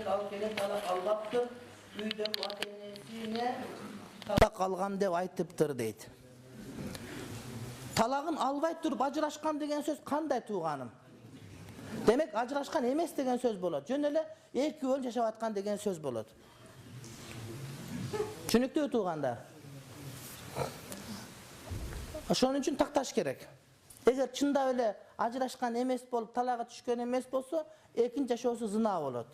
Al kelek talak albaptır, üydeki ata-enesine talak algan dep aytıptır deydi. Talagın alбай туруп ажырашкан деген сөз кандай тууганым? Демек ажырашкан эмес деген сөз болот. Жөн эле эки бөлүп жашап аткан деген сөз болот. Түшүнүктүүбү туугандар? Ошон үчүн такташ керек. Эгер чындап эле ажырашкан эмес болуп, талага түшкөн эмес болсо, экинчи жашоосу зына болот.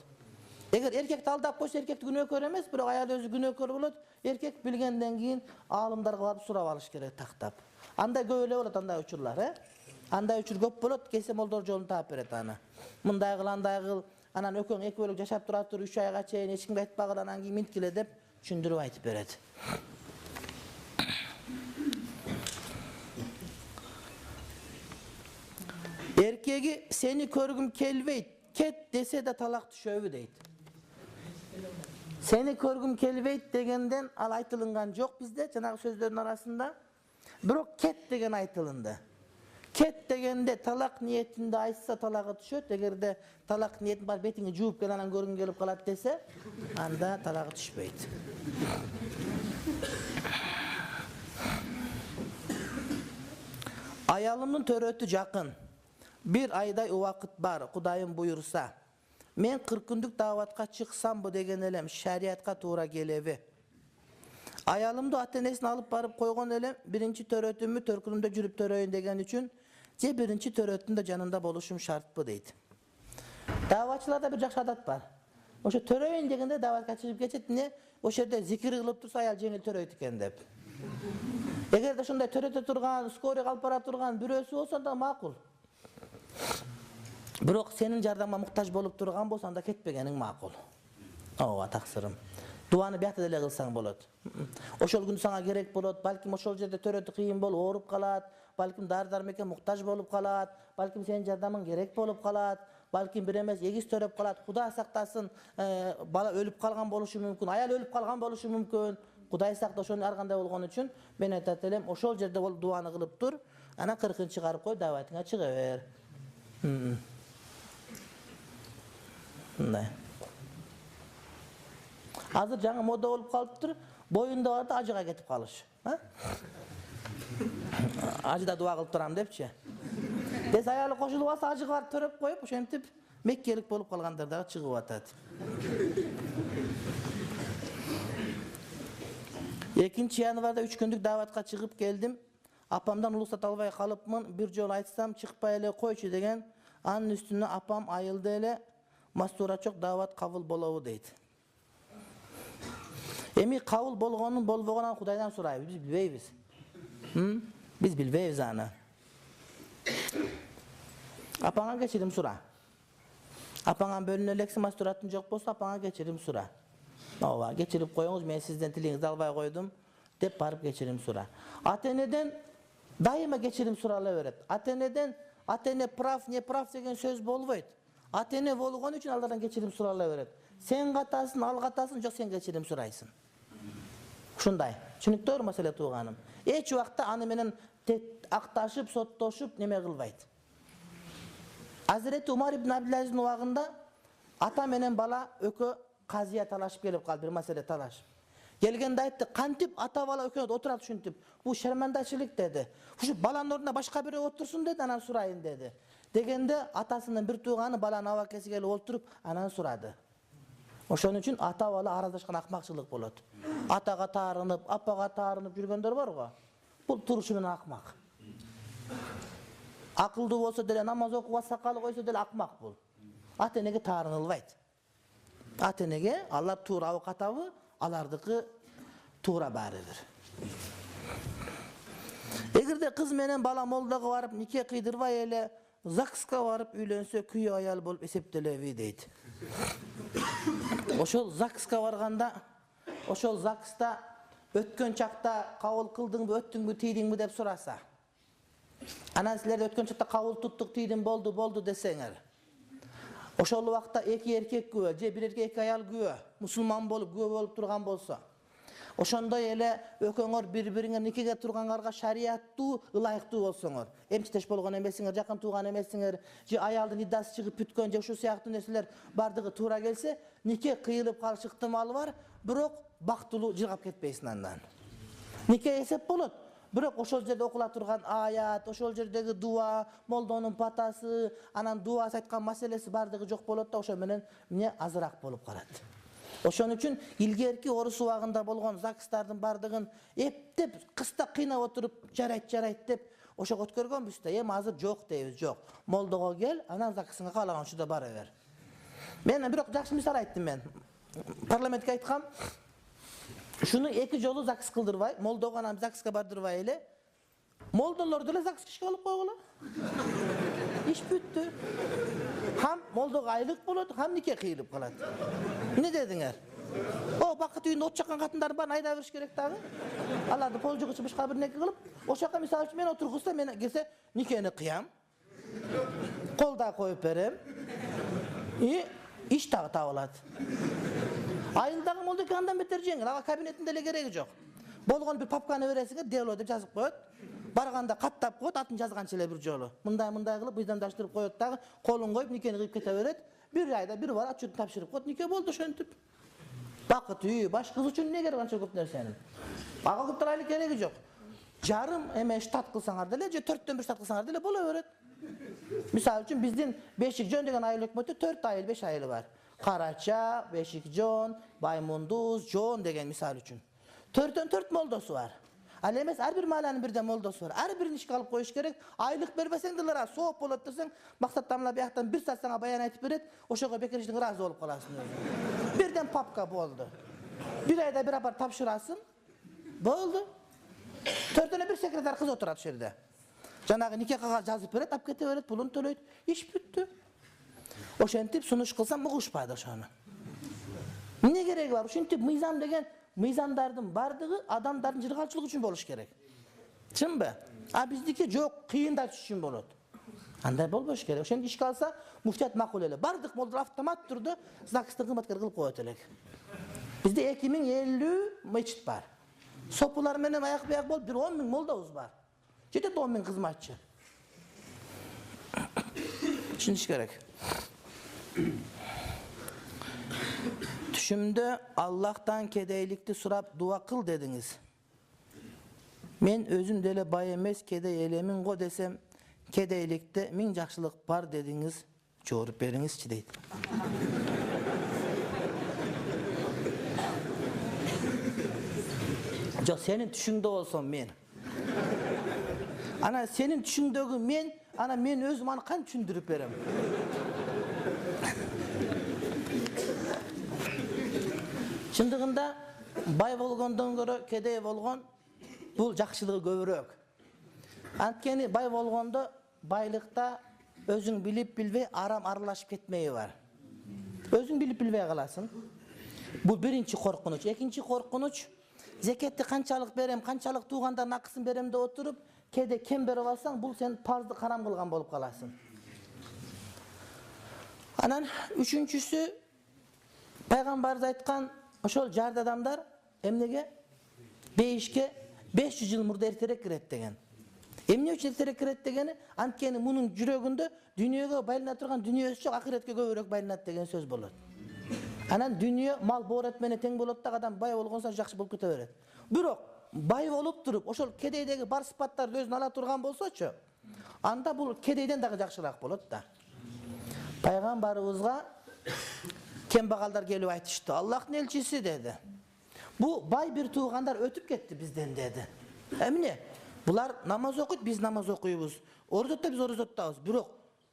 Эгер эркекти алдап койсо, эркекти күнөөкөр эмес, бирок аял өзү күнөөкөр болот. Эркек билгенден кийин аалымдарга барып сурап алыш керек тактап. Андай көп эле болот андай учурлар, Андай учур көп болот, келсе молдор жолун таап берет аны. Мындай кыл, андай кыл, анан экөөң эки бөлүк жашап тура тур, 3 айга чейин эч кимге айтпагыла, анан кийин минткиле деп түшүндүрүп айтып берет. Эркеги сени көргүм келбейт, кет десе да талак түшөбү дейт. Сени көргүм келбейт дегенден ал айтылынган жок бизде, жанагы сөздөрдүн арасында. Бирок кет деген айтылынды. Кет дегенде талак ниетинде айтса талагы түшөт, эгерде талак ниетин бар бетиңи жууп кел анан көргүң келип калат десе, анда талагы түшпөйт. Аялымдын төрөтү жакын. Bir ayday убакыт бар, Кудайым буйурса. Мен 40 күндүк даватка чыксамбы деген элем, шариатка туура келеби? Аялымды ата-энесине алып барып койгон элем, биринчи төрөтүмү төркүнүмдө жүрүп төрөйүн деген үчүн, же биринчи төрөттүн да жанында болушум шартпы дейт. Даватчыларда бир жакшы адат бар. Ошо төрөйүн дегенде даватка чыгып кетет, ошол жерде зикир кылып турса аял жеңил төрөйт экен деп. Эгерде ошондой төрөтө турган, скорый алып бара турган бирөөсү болсо да макул. Бирок сенин жардамга муктаж болуп турган болсо, анда кетпегениң макул. Ооба, таксырым. Дуаны биякта деле кылсаң болот. Ошол күн сага керек болот, балким ошол жерде төрөтү кыйын болуп ооруп калат, балким дары-дармекке муктаж болуп калат, балким сенин жардамың керек болуп калат, балким бир эмес эгиз төрөп калат, Кудай сактасын, бала өлүп калган болушу мүмкүн, аял өлүп калган болушу мүмкүн. Кудай сакта, ошону ар кандай болгон үчүн мен айтат элем, ошол жерде дуаны кылып тур, анан 40-ын чыгарып кой, даватыңа чыга бер. Мындай. Азыр жаңы мода болуп калыптыр, боюнда бар да ажыга кетип калыш. Ажыда дуа кылып турам депчи. Десе аялы кошулуп алса, ажыга барып төрөп коюп, ошентип меккелик болуп калгандар дагы чыгып атат. 2 январда 3 күндүк даватка чыгып келдим. Апамдан улуксат албай калыпмын, бир жолу айтсам чыкпай эле койчу деген. Анын үстүнө апам айылды эле, мастурачок дават кабыл болобу дейт. Эми кабыл болгонун болбогонун Кудайдан сурайбыз, биз билбейбиз. Биз билбейбиз аны. Апаңа кечирим сура. Апаңан бөлүнө элекси мастуратың жок болсо, апаңа кечирим сура. Ооба, кечирип коюңуз, мен сизден тилиңизди албай койдум деп барып кечирим сура. Ата-энеден дайыма кечирим сурала берет. Ата-эне прав, не прав деген сөз болбойт. Ата-эне болгон үчүн алардан кечирим сурала берет. Сен катасың, ал катасың, жок сен кечирим сурайсың. Ушундай. Түшүнүктүүбү маселе тууганым? Эч убакта аны менен акташып, соттошуп неме кылбайт. Азирети Умар ибн Абдул-Азиздин убагында ата менен бала экөө казия талашып келип калды, бир маселе талашып. Келгенде айтты, кантип ата бала экөө отурат ушинтип, бул шермандачылык деди. Ушу баланын ордуна башка бирөө отурсун деди, анан сурайын деди. Дегенде атасынын бир тууганы баланын абакеси келип отуруп, анан сурады. Ошон үчүн ата бала араздашкан акмакчылык болот. Атага таарынып, апага таарынып жүргөндөр бар го. Бул турушу менен акмак. Акылдуу болсо деле, намаз окуга сакалы койсо деле акмак бул. Ата-энеге таарынылбайт. Ата-энеге алар туура катабы, алардыкы туура баарыбир. Эгерде кыз менен бала молдого барып нике кыйдырбай эле ЗАГСка барып үйлөнсө күйөө аял болуп эсептелеби дейт. Ошол ЗАГСка барганда, ошол ЗАГСта өткөн чакта кабыл кылдыңбы, өттүңбү, тийдиңби деп сураса. Анан силер өткөн чакта кабыл туттук, тийдим, болду десеңер. Ошол убакта эки эркек күбө, же бир эркек эки аял күбө, мусулман болуп, күбө болуп турган болсо. Ошондой эле экөөңөр бири-бириңер никеге тургандарга шариаттуу, ылайыктуу болсоңор. Эмчитеш болгон эмесиңер, жакын тууган эмесиңер, же аялдын иддасы чыгып бүткөн же ушул сыяктуу нерселер бардыгы туура келсе, нике кыйылып калыш ыктымалы бар, бирок бактылуу жыргап кетпейсиң андан. Нике эсеп болот. Бирок ошол жерде окула турган аят, ошол жердеги дуа, молдонун патасы, анан дуасы айткан маселеси бардыгы жок болот да, ошо менен эмне азыраак болуп калат. Ошон үчүн илгерки орус убагында болгон ЗАГСтардын бардыгын эптеп, кыста кыйнап отуруп, жарайт деп ошого өткөргөнбүз да. Эми азыр жок дейбиз, жок. Молдого кел, анан ЗАГСыңа каалаган учурда бара бер. Мен бирок жакшы мисал айттым мен. Парламентке айткам, шуну 2 жолу ЗАГС кылдырбай, молдого анан ЗАГСка бардырбай эле, молдолорду эле ЗАГС ишке алып койгула. Иш бүттү. Хам молдого айлык болот, хам нике кыйылып калат. Эмне дедиңер? О, бакыт үйүндө от жаккан катындар бар, айда бериш керек дагы. Аларды пол жыгычы башка бир неке кылып, ошока мисалы үчүн мен отургузса, мен келсе никени кыям. Кол да коюп берем. Иш дагы табылат. Айылдагы молдо андан бетер жеңил. Ага кабинетинде эле кереги жок. Болгон бир папканы бересиңер, дело деп жазып коет. Барганда каттап коет, атын жазганча эле бир жолу. Мындай кылып мыйзамдаштырып коет дагы, колун коюп никени кыйып кете берет. Бир айда бир бар отчет тапшырып коет, нике болду ошентип. Бакыт үй, баш кыз үчүн эмне керек анча көп нерсенин? Ага кыптырайлык кереги жок. Жарым эме штат кылсаңар деле, же 4төн 1 штат кылсаңар деле боло берет. Мисалы үчүн биздин Бешик жон деген айыл өкмөтү 4 айыл, 5 айылы бар. Карача, Бешик жон, Баймундуз, жон деген мисалы үчүн. 4төн 4 молдосу бар. Ал эмес ар бир мааланын бирден молдосу бар. Ар бирин ишке алып коюш керек. Айлык бербесең деле сооп болот десең, максат тамла бияктан 1 саат сага баян айтып берет, ошого бекерчиң ыраазы болуп каласың. Бирден папка болду. Бир айда бир апар тапшырасың. Болду. 4төн 1 секретарь кыз отурат ошол жерде. Жанагы нике кагаз жазып берет, ап кете берет, пулун төлөйт. Иш бүттү. Ошентип сунуш кылсам угушпайды ошону. Эмне кереги бар? Ушинтип мыйзам деген мыйзамдардын бардыгы адамдардын жыргалчылыгы үчүн болуш керек. Чынбы? А биздики жок, кыйындатыш үчүн болот. Андай болбош керек. Ошентип ишке алса, муфтият макул эле. Бардык молдор автомат түрдө ЗАГСтын кымбаткер кылып коет элек. Бизде 2050 мечит бар. Сопулар менен аяк бияк болуп, бир 10 000 молдобуз бар. Жетет 10 000 кызматчы. Түшүнүш керек. Түшүмдө Аллахтан кедейликти сурап дуа кыл дедиңиз. Мен өзүм деле бай эмес, кедей элемин го десем, кедейликте 1000 жакшылык бар дедиңиз. Жооп бериңизчи дейт. Жок, сенин түшүңдө болсом мен. Ана сенин түшүңдөгү мен, ана мен өзүм аны кантип түшүндүрүп берем? Чындыгында бай болгондон көрө кедей болгон бул жакшылыгы көбүрөөк. Анткени бай болгондо байлыкта өзүң билип билбей арам аралашып кетмеyi бар. Өзүң билип билбей каласың. Бул биринчи коркунуч. Экинчи коркунуч, зекетти канчалык берем, канчалык туугандар акысын берем деп отуруп, кеде кем берип алсаң, бул сен парзды карам кылган болуп каласың. Анан үчүнчүсү, пайгамбарыбыз айткан, ошол жарды адамдар эмнеге? Бейишке 500 жыл мурда эртерээк кирет деген. Эмне үчүн эртерээк кирет дегени, анткени мунун жүрөгүндө дүйнөгө байлана турган дүнүйөсү жок, акыретке көбүрөөк байланат деген сөз болот. Анан дүнүйө мал боорет менен тең болот да, адам бай болгонсо жакшы болуп кете берет. Бирок бай болуп туруп, ошол кедейдеги бар сыпаттарды өзүнө ала турган болсочу, анда бул кедейден дагы жакшыраак болот да. Пайгамбарыбызга кембагалдар келип айтышты. Аллахтын элчиси деди. Бу бай бир туугандар өтүп кетти бизден деди. Эмне? Булар намаз окуйт, биз намаз окуйбуз. Орозотто биз орозоттабыз. Бирок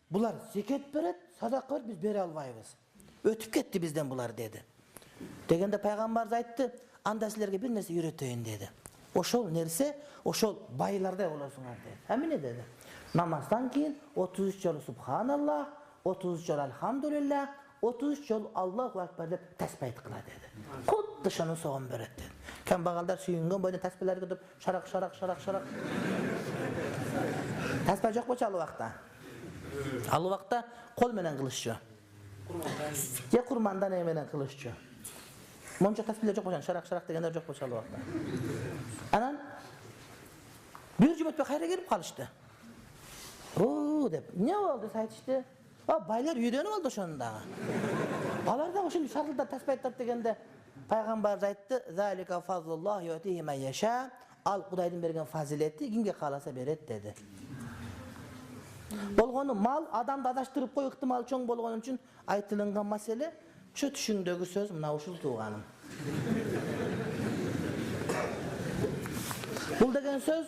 булар зекет берет, садака берет, биз бере албайбыз. Өтүп кетти бизден булар деди. Дегенде пайгамбарыбыз айтты, анда силерге бир нерсе үйрөтөйүн деди. Ошол нерсе, ошол байлардай болосуңар деди. Эмне деди? Намаздан кийин 33 жолу субханаллах, 33 жолу алхамдулиллах, 33 жол Аллаху акбар деп тасбih айткыла деди. Кудды шону согон берет деди. Камбагалдар сүйүнгөн бойдон тасбиhlерге деп шарак. Тасбih жок болчу ал убакта. Ал убакта кол менен кылышчу. Же курмандан менен кылышчу. Monça tasbihler jok bolgan, şarak degenler jok bolşalı wagtda. Anan bir jum ötpey kayra gelip kalıştı. Oo dep, ne oldu saytıştı? Baylar үйrөнүp aldı oşonda. Alar da oşun şarkıda tasbih aytат degende Peygamber aytты: "Zalika fazlullah yu'tihi men yasha." Al Kuday'ın bergen fazileti kimge kalasa beret dedi. Bolgonu mal adamды adaştırıp koy ıhtimal çoң bolgon üçün aytılıngan mesele şu түшүңдөгü söz mına uşul tuğanım. Bul degen söz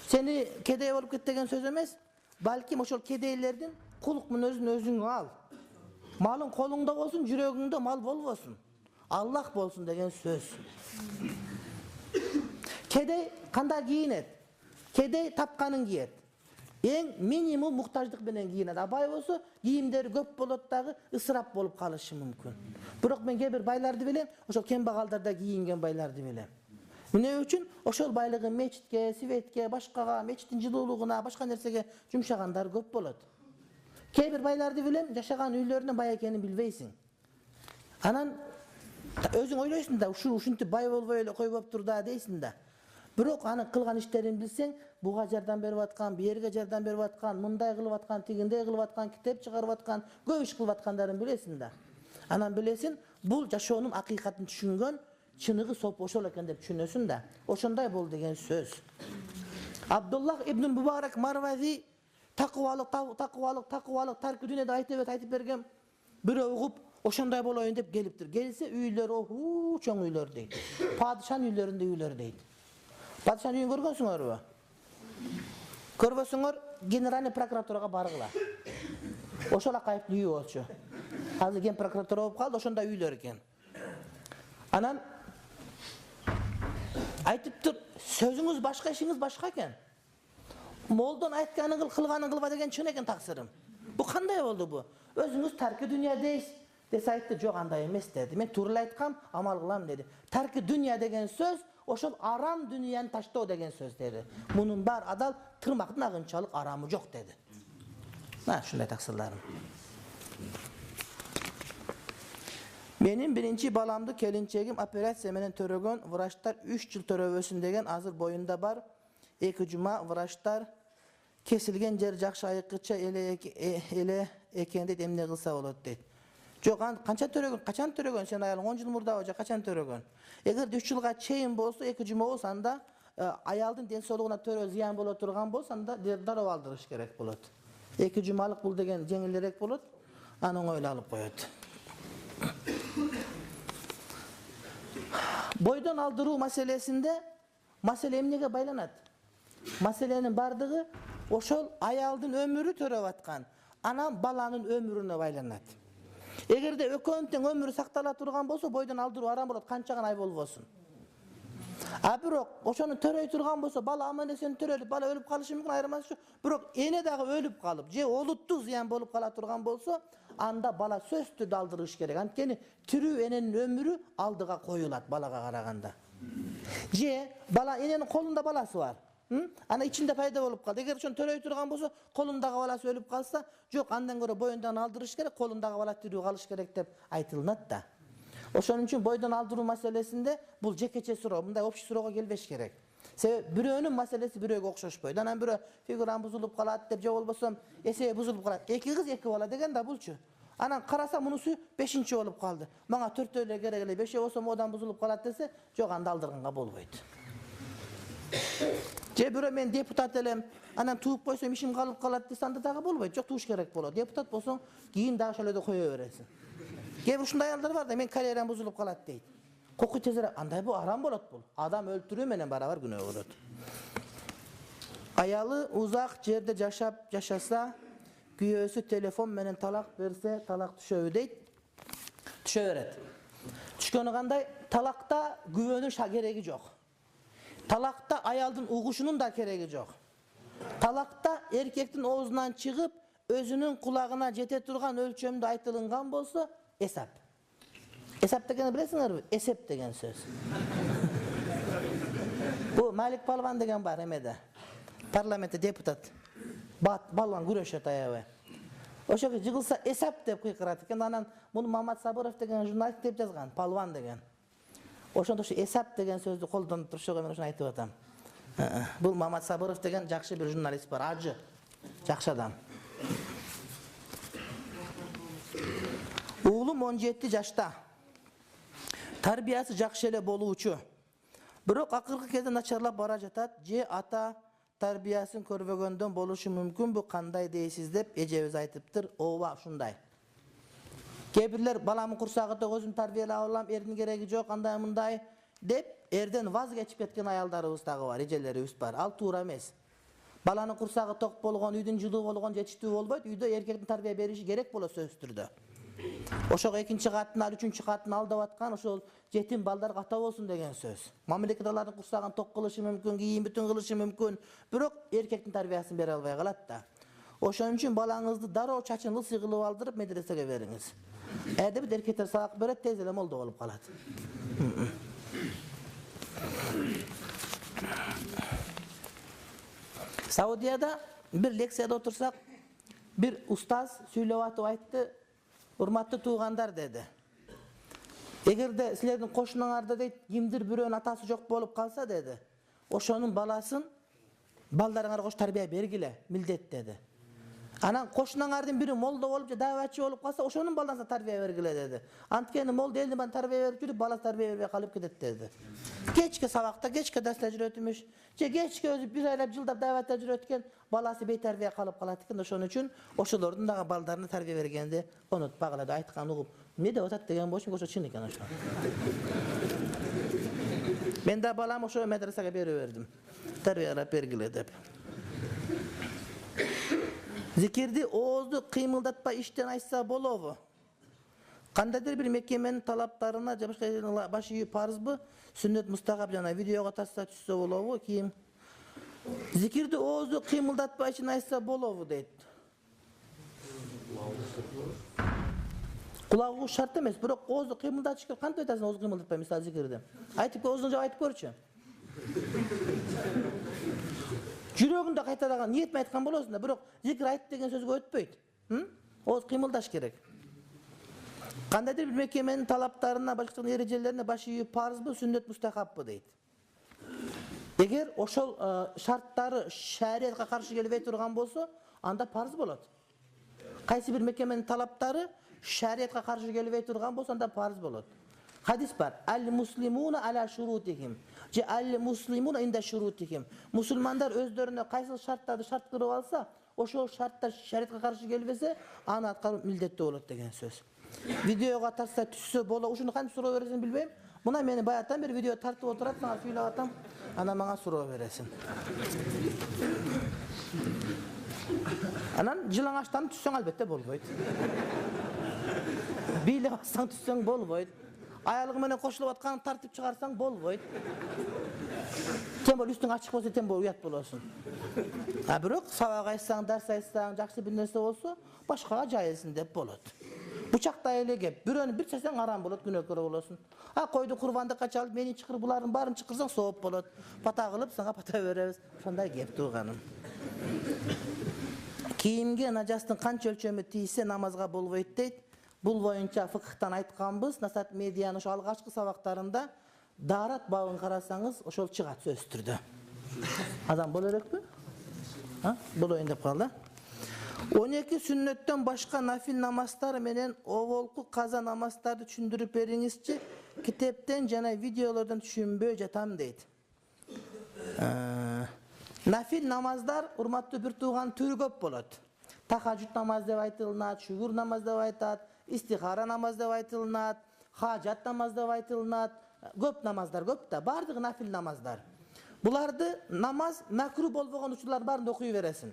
seni kedey olup ket degen söz emes. Balkim oşol kedeylerden kulukmun özüň al. Malın kolunda bolsun, jürögüңdө mal bolbosun. Allah bolsun degen söz. Kedey kanda giyinet. Kedey tapkanın giyet. En minimum muhtaçlık menen giyinet. Abay bolsa giyimleri köp bolot dagı ısrap bolup kalışı mümkün. Biroq men kebir baylardy bilem, oşol kembagaldarda giyingen baylardy bilem. Mine üçün oşol baylыгы meçitke, sivetke, başkaga, meçitin жылуулугуна, başka nersege jumşagandar köp bolot. Kebir baylardy bilem, jaşagan üylöründen bay ekenini bilbeysin. Anan özüň oyloysun da uşuntu bay bolboy ele koy bolup turda deysin da. Biroq anın kılgan işlerini bilseň, buga jardan berip atkan, berge jardan berip atkan, munday kılıp atkan, tigindey kılıp atkan, kitep çıkarıp atkan, köp iş kılıp atkandaryny bilesin da. Anan bilesin, bul jaşoonun hakikatyny düşüngön, çınıgı sop oşol eken dep düşünösün da. Oşonday bol degen söz. Abdullah ibn Mübarek Marwazi takıwalyk tarky dünýede aytyp bergen bir ugup oşonday boloyun dep gelipdir. Gelse üýleri ohu çoň üýler deyt. Padişan üýlerinde üýler deyt. Padişan üýün görgönsüňerbi? Görbeseňer generalny prokuraturaga bargıla. Oşola kayıplı üýü bolçu. Hazır gen prokuratura bolup kaldy, oşonda üýler eken. Anan aytypdyr, sözüňiz başka, işiňiz başka eken. Moldan aytkanyň kıl, kılganyň kılba degen çyn eken taksirym. Bu kanday boldu bu? Özüňiz tarky dünýä deýis. Dese aytdy, jok anday emes dedi. Men turly aytkam, amal kılam dedi. Tarky dünýä degen söz oşol aram dünýäni taştoo degen söz dedi. Munun bar adal tırmakdyn agynçalyk aramı jok dedi. Ha, şunday taksirlarim. Benim birinci balamdı kelinçegim operasiya menen törөгөн wraçtar 3 yıl töröbösün degen azır boyunda bar. 2 juma wraçtar kesilgen jer jakşı ayıkça ele ekende emne kılsa bolot deyt. Jok, kaçan törөгön sen ayalyň 10 yıl murda boja kaçan törөгön. Eger 3 yılga çeyin bolsa 2 juma bolsa anda ayaldın densoluguna törö ziyan bola turgan bolsa anda darap aldırış gerek bolot. 2 jumalyk bul degen jeňillerek bolot. Anyň öyle alıp koýat. Boydan aldırуу meselesinde mesele emnege baylanat. Meselenin bardygy oşol ayaldın ömürü töröp atkan, ana balanın ömürüne baylanat. Egerde ökönteň ömürü saktala turgan bolsa boydan aldırуу aram bolat, kançagan ay bolbosun. Biroq oşonu töröy turgan bolsa bala aman esen törölüp bala ölüp kalışı mümkün, ayırması şu. Biroq ene dagı ölüp kalıp je oluttuk ziyan bolup kala turgan bolsa anda bala sözdü daldırış gerek. Antkeni türü enenin ömürü aldıga koyulat balaga karaganda. Je bala enenin kolunda balası var. Ana içinde payda bolup kaldı. Eger şon töröy turgan bolsa kolundagy balası ölüp kalsa, jok andan göre boyundan aldırış gerek, kolundagy bala türü kalış gerek dep aytılnat da. Oşonuň üçin boydan aldırуу meselesinde bul jekeçe suroo, bunday opşy surooga gelbеш gerek. Sebep biröөнүн meselesi biröөгө okşoşpoýdu. Anan birö figuran buzulup kalat dep je bolbosam esee buzulup kalat. 2 kız 2 bala degen da bulçu. Anan karasa munusu 5-nji bolup kaldı. Maňa 4 gerek ele 5 bolsam odan buzulup kalat dese, jok anda aldırganga bolboýdu. Je birö men deputat elem, anan tuup koysam işim kalıp kalat dese anda dagı bolboýdy. Jok tuuş gerek bolot. Deputat bolsaň giyin dagı şöyle de koýa beresin. Gebir şunday ayallar var da men karyeram buzulup kalat deyt. Koku tezerek anday bu aram bolot bul. Adam öldürүү menen barabar günөө bolot. Ayalı uzak jerde jaşasa, güyösü telefon menen talak berse, talak düşöbü deyt. Düşö beret. Düşkönü kanday? Talakta güvönün keregi jok. Talakta ayaldın uğuşunun da keregi jok. Talakta erkektin oğuzundan çıkıp özünün kulağına jete turgan ölçömdü aytılıngan bolsa esap. Esap degeni bilesiňerbi? Esep degen söz. Bu Malik Palvan degen bar emede. Parlamente deputat. Balvan güreşet ayağı. Oşo jygylsa esap dep kıyqırat eken. Anan bunu Mamad Sabirov degen jurnalist dep жазган, Palvan degen. Ошондо ушу эсап деген сөздү колдонуп турушуга мен ошону айтып атам. Бул Мамат Сабыров деген жакшы бир журналист бар, ажы. Жакшы адам. Уулум 17 жашта. Тарбиясы жакшы эле болуучу. Бирок акыркы кезде начарлап бара жатат, же ата тарбиясын көрбөгөндөн болушу мүмкүн, бу кандай дейсиз деп эжебиз айтыптыр. Ооба, ушундай. Кээ бирлер баламын курсагында өзүм тарбиялап алам, эрдин кереги жок, андай мындай деп эрден ваз кечип кеткен аялдарыбыз дагы бар, эжелерибиз бар. Ал туура эмес. Баланын курсагы ток болгон, үйдүн жылуу болгон жетиштүү болбойт, үйдө эркектин тарбия бериши керек болот сөзсүз түрдө. Ошого экинчи катын, үчүнчү катын алдап аткан ошол жетим балдар ката болсун деген сөз. Мамлекет алардын курсагын ток кылышы мүмкүн, кийим бүтүн кылышы мүмкүн, бирок эркектин тарбиясын бере албай калат да. Ошон үчүн балаңызды дароо чачын ылсый кылып алдырып медресеге бериңиз. Эде бир эркектер сабак берет, тез эле молдо болуп калат. Саудияда bir лекцияда отурсак, bir устаз сүйлөп атып айтты, урматтуу туугандар деди. Эгерде силердин кошунуңарда дейт, кимдир бирөөнүн атасы жок болуп калса деди, ошонун баласын балдарыңарга кош тарбия бергиле, милдет деди. Анан кошунуңардын бири молдо болуп же дааватчы болуп калса, ошонун баласына тарбия бергиле деди. Анткени молдо элдин баарын тарбия берип жүрүп, баласы тарбия бербей калып кетет деди. Кечке сабакта, кечке дарста жүрөтүмүш, же кечке өзү бир айлап жылдап дааватта жүрөткөн баласы бейтарбия калып калат экен. Ошон үчүн ошолордун дагы балдарына тарбия бергенди унутпагыла деп айткан угуп, эмне деп атат деген болчу, ошо чын экен ошо. Мен да балам ошо медресеге берип бердим. Тарбиялап бергиле деп. Зикирди оозду кыймылдатпай иштен айтса болобу? Кандайдыр бир мекеменин талаптарына же башка баш ийүү парызбы? Сүннөт мустахаб жана видеого тарса түшсө болобу? Кийин зикирди оозду кыймылдатпай иштен айтса болобу дейт. Кулагуу шарт эмес, бирок оозду кыймылдатыш керек. Кантип айтасың оозду кыймылдатпай, мисалы зикирди? Айтып оозун жап айтып көрчү. Жүрөгүндө кайталаган ниетме айткан болосуң да, бирок зикир айт деген сөзгө өтпөйт. Ооз кыймылдаш керек. Кандайдыр бир мекеменин талаптарына, башка эрежелерине баш ийүү парызбы, сүннөт мустахаббы дейт. Эгер ошол шарттары шариятка каршы келбей турган болсо, анда парыз болот. Кайсы бир мекеменин талаптары шариятка каршы келбей турган болсо, анда парыз болот. Hadis var. Al-muslimuna ala şurutihim. Ce al-muslimuna inda şurutihim. Musulmanlar özlerine kaysı şartlarda şart kırıp alsa, o şartlar şeriatga karşı gelbese, ana atkarıp mildetli olur degen söz. Videoga tartsa түссө боло, ушуну кантип суроо бересин билбейм. Мына мени баяттан бир видео тартып отурат, сага сүйлөп атам, ана мага суроо бересин. Анан жылаңачтан түссөң албетте болбойт. Бийлеп атсаң түссөң болбойт. Аялыгы менен кошулуп атканын тартып чыгарсаң болбойт. Тем более үстүң ачык болсо, тем более уят болосуң. Бирок сабак айтсаң, дарс айтсаң, жакшы бир нерсе болсо, башкага жайылсын деп болот. Бучактай эле кеп, бирөөнү бир часаң арам болот, күнөөкөр болосуң. Койду курбандыкка чалып, мени чыкыр, булардын баарын чыкырсаң сооп болот. Пата кылып, сага пата беребиз. Ошондой кеп тууганым. Кийимге нажастын канча өлчөмү тийсе намазга болбойт дейт. Бул боюнча фыкыхтан айтканбыз, Насат медианын ошо алгачкы сабактарында даарат бабын карасаңыз, ошол чыгат сөзсүз түрдө. Адам боло элекпи? Болоюн деп калды. 12 сүннөттөн башка нафил намаздар менен оболку каза намаздарды түшүндүрүп бериңизчи. Китептен жана видеолордон түшүнбөй жатам дейт. Нафил намаздар урматтуу бир тууган түрү көп болот. Тахажжуд намаз деп айтылынат, шүгүр намаз деп айтат, истихара намаз деп айтылынат, хажат намаз деп айтылынат. Көп намаздар көп да, бардыгы нафил намаздар. Буларды намаз макру болбогон учурлар барын окуй бересиң.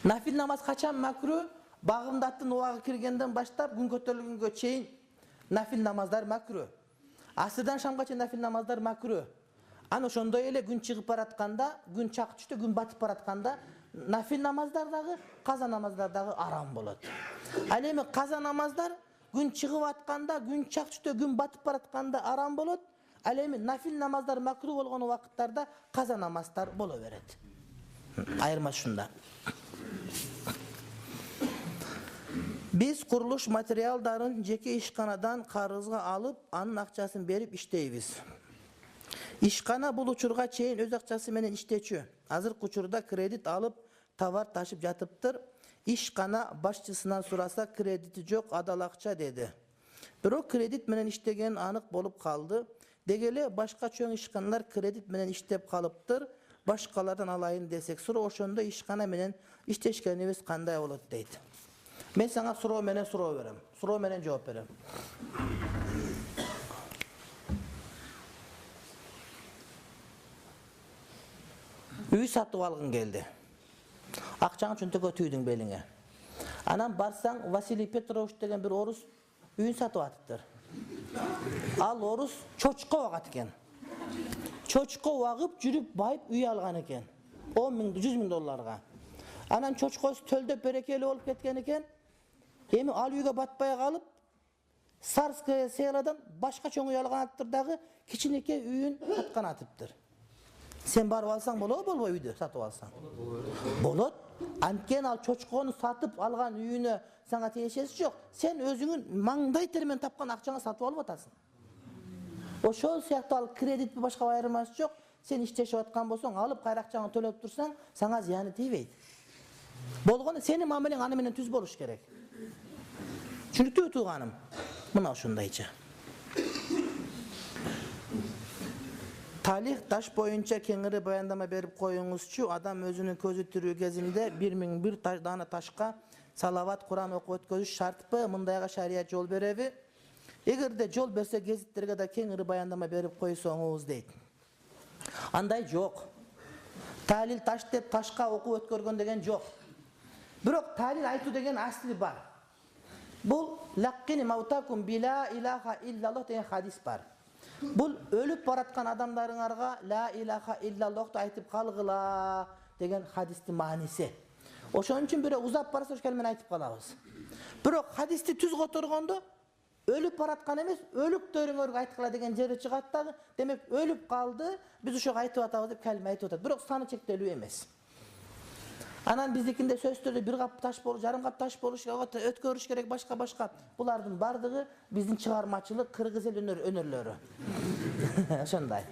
Нафил намаз качан макру? Багымдаттын убагы киргенден баштап күн көтөрүлгөнгө чейин нафил намаздар макру. Асырдан шамга чейин нафил намаздар макру. Аны ошондой эле күн чыгып баратканда, күн чак түштө, күн батып баратканда нафил намаздар дагы, каза намаздар дагы арам болот. Ал эми каза намаздар күн чыгып атканда, күн чак түштө, күн батып баратканда арам болот. Ал эми нафил намаздар макру болгон убакыттарда каза намаздар боло берет. Айырмасы ушунда. Biz kuruluş materialların jeki işkanadan karızga alıp anın akçaсын berip iштейбиz. İşkana bul uçurga çeyin öz akçası menen iştечү. Азыркы учурда kredit alıp tavar taşıp jatıptır. İşkana başçısından sorasa krediti жоқ, adal akça dedi. Бирок kredit menen иштеген anık bolup kaldı. Degele başka çöң işkanlar kredit menen иштеп kalıptır. Başkalardan alayın desek sura oşonda işkana menen işteşkenimiz kanday bolot deydi. Men sana suroo menen berem. Suroo menen жооп берем. Үй сатып алгың келди. Акчаңы чөнтөгө түйдүң белиңе. Анан барсаң Василий Петрович деген бир орус үйүн сатып атыптыр. Ал орус чочко багат экен. Чочко багып жүрүп байып үй алган экен. 10 миң, 100 миң долларга. Анан чочкосу төлдөп берекелүү болуп кеткен экен. Эми ал үйгө батпай калып, Сарская селодан башка чоң үй алган атыптыр дагы, кичинекей үйүн саткан атыптыр. Sen barıp alsang bolобу, болбойбу үйдү сатып алсаң? Болот. Анткени ал чочкону сатып алган үйүнө сага тиешеси жок. Сен өзүңүн маңдай термен тапкан акчаңа сатып алып атасың. Ошол сыяктуу ал кредит башка айырмасы жок. Сен иштешип аткан болсоң, алып кайра акчаңы төлөп турсаң, сага зыяны тийбейт. Болгону сенин мамилең аны менен түз болуш керек. Түшүнүктүүбү тууганым? Мына ушундайча. Talih taş boyunca kengiri bayandama berip koyuңузчу. Adam özünün közü türü gezinde 1001 dana taşka salavat Kur'an oku ötközüş şartpı, mındayga şariat yol berebi. Egerde yol berse gezitlerge da kengiri bayandama berip koysoңуз deyt. Anday yok. Talil taş dep taşka oku ötkörgön degen yok. Birok talil aytуу degen asli bar. Bul laqqini mautakum bila ilaha illallah degen hadis bar. Bul ölüp baratkan adamlarınarga la ilaha illallah'ta aytıp kalgıla degen hadisti manisi. Oşon üçün bire uzap barasa kelmeni aytıp kalabız. Birok hadisti tüz kotorgondo ölüp baratkan emes, ölüp dörüngörgü aytıkla degen jeri çıgat da demek ölüp kaldı, biz uşak aytıp atabız dep kelime aytıp atabız. Birok sanı çektelүү emes. Anan bizdikinde sözdörü bir kap taş boluş, jarım kap taş boluş, ötkörüş gerek başka. Bulardın bardığı bizdin çıgarmacılık Kırgız el önörlörü. Şunday.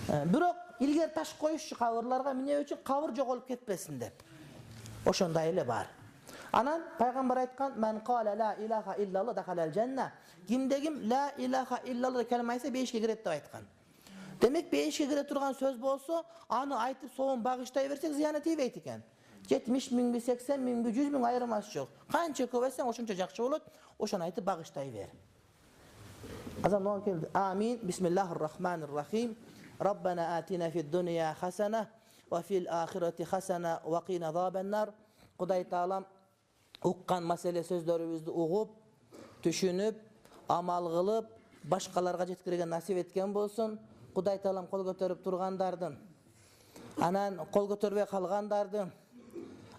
Birok ilger taş koyuşçu kavırlarga mine üçün kavır jogolup ketpesin dep. Oşonday ele bar. Anan Peygamber aytkan men qala la ilaha illallah dakhalal cennet. Kimdegim la ilaha illallah kelime aytsa beşike kiret dep aytkan. Demek beşike kire turgan söz bolsa, anı aytıp soğun bağıştay versek ziyana tiybeyt eken. 70 ming, 80 ming, 100 ming ayırması çok. Kança köp etsen oşunca jakşı bolot, oşan aytıp bağıştay ver. Azam ne geldi? Amin. Bismillahirrahmanirrahim. Rabbana atina fid dunya hasana ve fil ahireti hasana ve qina azabennar. Kuday Taalam uqqan mesele sözlerimizni uğup, düşünüp, amal kılıp, başkalarga jetkirgen nasip etken bolsun. Kuday Taalam kol götürüp turgandardın. Anan kol götürbey kalgandardın.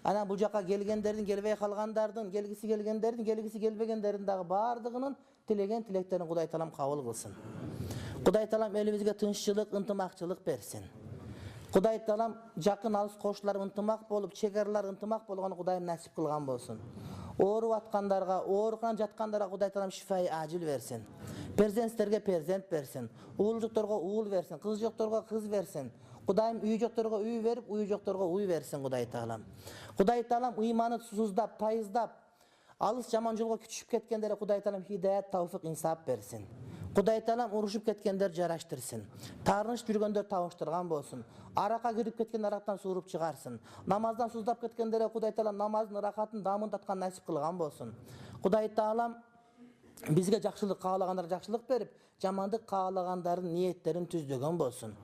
Anan bu jaka gelgenlerden gelbey kalgandardın, gelgisi gelgenlerden, gelgisi gelbegenlerden dagı bardığının tilegen tileklerini Kuday Taalam kabul kılsın. Kuday Taalam elimizge tınççılık, ıntımakçılık bersin. Kuday Taalam jakın alыс koşular ıntımak bolup, çekerler ıntımak bolğany Kudayım nasip kılgan bolsun. Oğurup atkandarga, oğurgan jatkandarga Kuday Taalam şifayı acil versin. Perzentlerge perzent versin. Uğul joktorga uğul versin, kız joktorga kız versin. Kudayım uyu joktorga uyu verip, uyu joktorga uyu versin Kuday Taalam. Kuday Taalam imanı suzdap, tayızdap, alыс jaman jolga küçüşüp ketkendere Kuday Taalam hidayet, tawfik, insap versin. Kuday Taalam uruşup ketkenler jaraştırsın. Tarınış жүрgөндөр tavıştırgan bolsun. Araka girip ketken araktan surup çıgarsın. Namazdan suzdap ketkendere Kuday Taalam namazın rakatın damın tatkan nasip kılgan bolsun. Kuday Taalam bizge jakşılık kaalagandara jakşılık berip, jamandık kaalagandardын niyetlerin tüzdögön bolsun.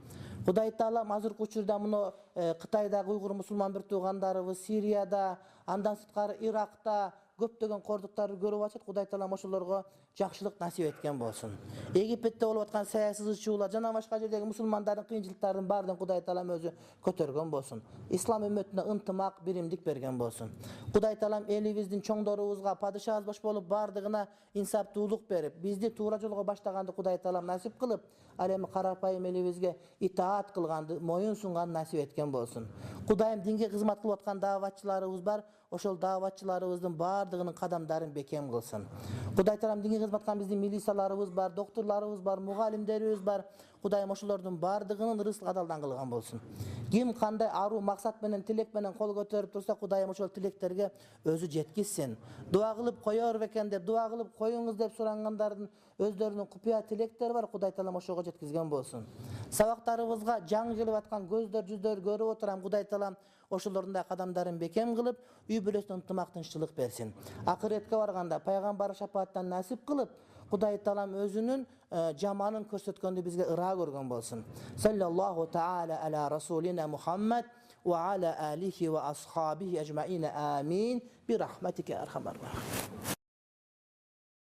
Kuday Taalam azırkı учурда muno Kıtayda Uygur musulman bir tuğandarыбыз, Siriyada, andan sıtkары Irak'ta köptögen kordukları görüp açat. Kuday Taalam oşolorgo жакшылыk насип эткен болсун. Египетте болуп аткан саясатчылар жана башка жердеги мусулмандардын кыйынчылыктарын баарын Кудай Таалам өзү көтөргөн болсун. Ислам үммөтүнө ынтымак, биримдик берген болсун. Кудай Таалам элибиздин чоңдорубузга, падышабыз баш болуп бардыгына инсаптуулук берип, бизди туура жолго баштаганды Кудай Таалам насип кылып, ал эми карапайым элибизге итаат кылганды, моюн сунганды насип эткен болсун. Кудайым динге кызмат кылып аткан дааватчыларыбыз бар, ошол дааватчыларыбыздын баардыгынын кадамдарын бекем кылсын. Кудай Таалам динге кызмат кылган биздин милицияларыбыз бар, доктурларыбыз бар, мугалимдерибиз бар. Кудайым ошолордун баардыгынын рызкы адалдан кылган болсун. Ким кандай аруу максат менен, тилек менен кол көтөрүп турса, Кудайым ошол тилектерге өзү жеткизсин. Дуа кылып коёр бекен деп, дуа кылып коюңуз деп сурангандардын өздөрүнүн купуя тилектери бар, Кудай Таалам ошого жеткизген болсун. Сабактарыбызга жаңы келип аткан көздөр, жүздөр көрүп отурам, Кудай Таалам ошолордун да кадамдарын бекем кылып, үй бүлөсүнө ынтымак, тынччылык берсин. Акыретке барганда пайгамбар шапааттан насип кылып, Кудай Таалам өзүнүн жаманын көрсөткөндү бизге ыраа көргөн болсун. Саллаллаху таала аля расулина Мухаммад ва аля алихи ва асхабихи ажмаин. Амин. Би рахматика архамар рахим.